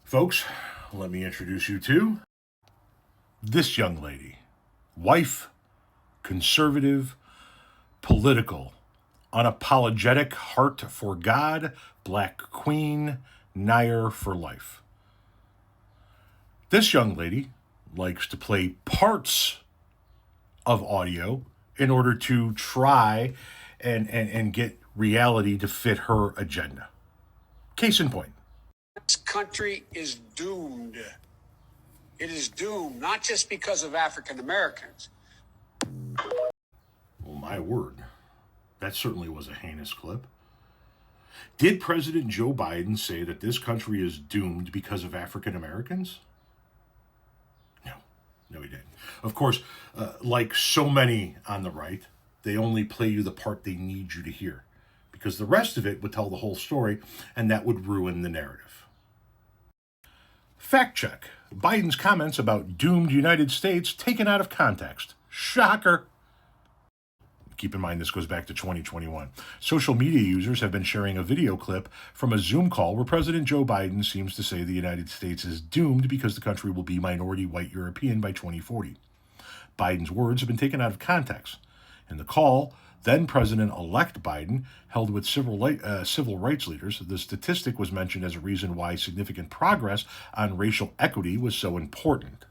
Folks, let me introduce you to this young lady. Wife, conservative, political, unapologetic, heart for God, black queen, Nair for life. This young lady likes to play parts of audio in order to try and get reality to fit her agenda. Case in point. This country is doomed. It is doomed, not just because of African Americans. Well, my word. That certainly was a heinous clip. Did President Joe Biden say that this country is doomed because of African Americans? No, he didn't. Of course, like so many on the right, they only play you the part they need you to hear, because the rest of it would tell the whole story, and that would ruin the narrative. Fact check. Biden's comments about doomed United States taken out of context. Shocker. Keep in mind, this goes back to 2021. Social media users have been sharing a video clip from a Zoom call where President Joe Biden seems to say the United States is doomed because the country will be minority white European by 2040. Biden's words have been taken out of context. In the call, then President-elect Biden held with civil rights leaders, the statistic was mentioned as a reason why significant progress on racial equity was so important.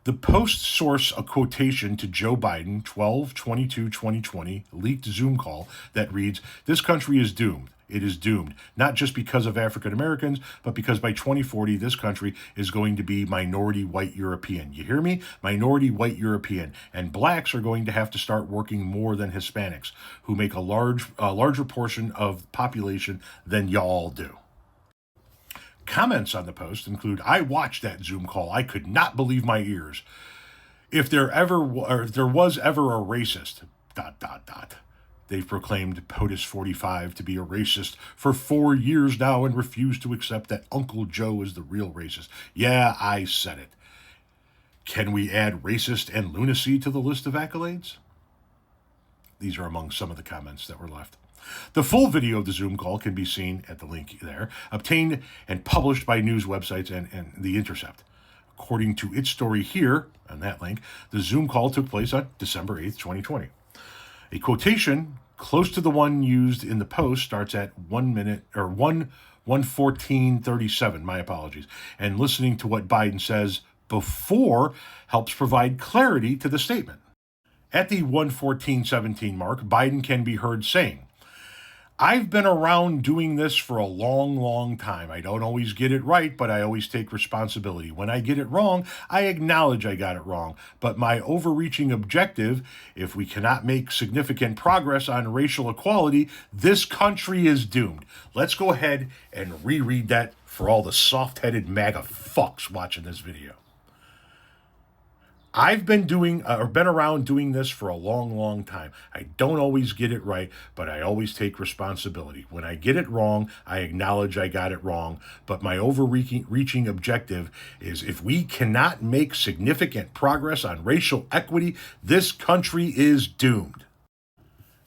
The Post source a quotation to Joe Biden, 12/22/2020, leaked Zoom call that reads, "This country is doomed. It is doomed, not just because of African Americans, but because by 2040, this country is going to be minority white European." You hear me? Minority white European. And blacks are going to have to start working more than Hispanics, who make a larger portion of the population than y'all do. Comments on the post include, "I watched that Zoom call. I could not believe my ears. If there was ever a racist, ... They've proclaimed POTUS 45 to be a racist for 4 years now and refuse to accept that Uncle Joe is the real racist. Yeah, I said it. Can we add racist and lunacy to the list of accolades?" These are among some of the comments that were left. The full video of the Zoom call can be seen at the link there, obtained and published by news websites and The Intercept. According to its story here, on that link, the Zoom call took place on December 8th, 2020. A quotation close to the one used in the post starts at 1:14:37, my apologies, and listening to what Biden says before helps provide clarity to the statement. At the 1:14:17 mark, Biden can be heard saying, "I've been around doing this for a long, long time. I don't always get it right, but I always take responsibility. When I get it wrong, I acknowledge I got it wrong. But my overreaching objective, if we cannot make significant progress on racial equality, this country is doomed." Let's go ahead and reread that for all the soft-headed MAGA fucks watching this video. "I've been around doing this for a long, long time. I don't always get it right, but I always take responsibility. When I get it wrong, I acknowledge I got it wrong. But my overreaching objective is if we cannot make significant progress on racial equity, this country is doomed."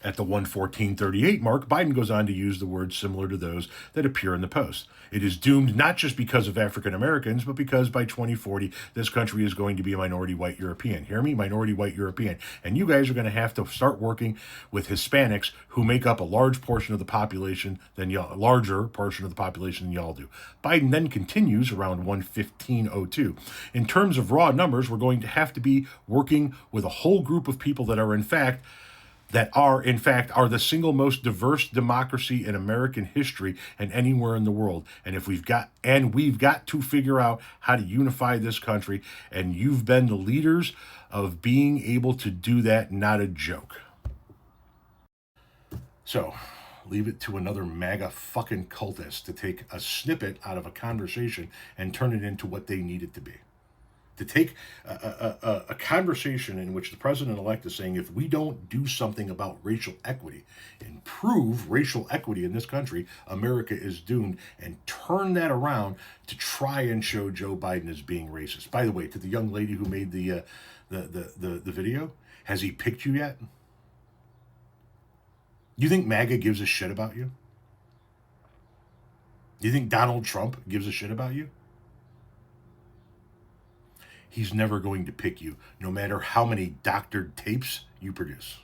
At the 1:14:38 mark, Biden goes on to use the words similar to those that appear in the post. "It is doomed not just because of African Americans, but because by 2040, this country is going to be a minority white European." Hear me? Minority white European. And you guys are going to have to start working with Hispanics who make up a larger portion of the population than y'all do. Biden then continues around 1:15:02. "In terms of raw numbers, we're going to have to be working with a whole group of people that are in fact the single most diverse democracy in American history and anywhere in the world. And we've got to figure out how to unify this country. And you've been the leaders of being able to do that, not a joke." So, leave it to another MAGA fucking cultist to take a snippet out of a conversation and turn it into what they need it to be. To take a conversation in which the president-elect is saying, if we don't do something about racial equity, improve racial equity in this country, America is doomed, and turn that around to try and show Joe Biden as being racist. By the way, to the young lady who made the video, has he picked you yet? You think MAGA gives a shit about you? Do you think Donald Trump gives a shit about you? He's never going to pick you, no matter how many doctored tapes you produce.